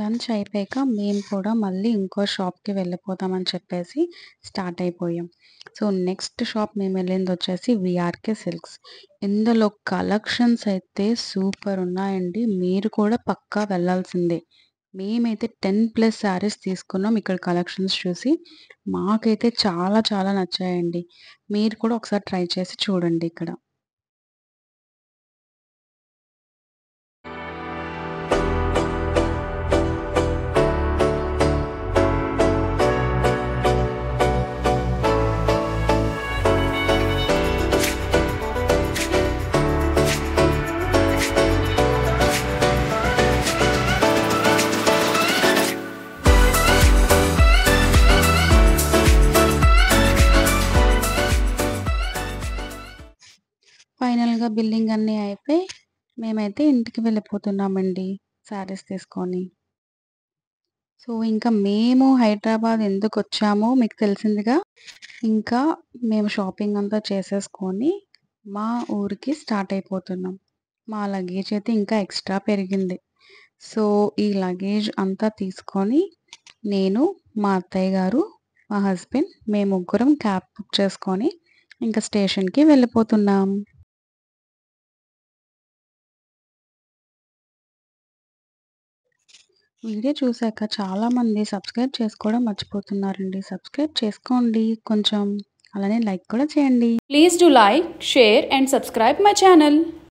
Lunch అయిపోయాక మేము కూడా మళ్ళీ ఇంకో షాప్‌కి వెళ్ళిపోదామని చెప్పేసి స్టార్ట్ అయిపోయాం. సో, నెక్స్ట్ షాప్ మేము వెళ్ళిందొచ్చేసి వీఆర్‌కే సిల్క్స్. ఇందులో కలెక్షన్స్ అయితే సూపర్ ఉన్నాయండి. మీరు కూడా పక్కా వెళ్ళాల్సిందే. మేమైతే 10+ శారీస్ తీసుకున్నాం ఇక్కడ కలెక్షన్స్ చూసి. మాకైతే చాలా చాలా నచ్చాయండి. మీరు కూడా ఒకసారి ట్రై చేసి చూడండి ఇక్కడ. ఫైనల్‌గా బిల్లింగ్ అన్నీ అయిపోయి మేమైతే ఇంటికి వెళ్ళిపోతున్నామండి శారీస్ తీసుకొని. సో, ఇంకా మేము హైదరాబాద్ ఎందుకొచ్చామో మీకు తెలిసిందిగా. ఇంకా మేము షాపింగ్ అంతా చేసేసుకొని మా ఊరికి స్టార్ట్ అయిపోతున్నాం. మా లగేజ్ అయితే ఇంకా ఎక్స్‌ట్రా పెరిగింది. సో, ఈ లగేజ్ అంతా తీసుకొని నేను, మా అత్తయ్య గారు, మా హస్బెండ్ మేము ముగ్గురం క్యాబ్ బుక్ చేసుకొని ఇంకా స్టేషన్‌కి వెళ్ళిపోతున్నాం. వీడియో చూసాక చాలామంది సబ్స్క్రైబ్ చేసుకోవడం మర్చిపోతున్నారండి. సబ్స్క్రైబ్ చేసుకోండి కొంచెం. అలానే లైక్ కూడా చేయండి. Please do like, share and subscribe my channel.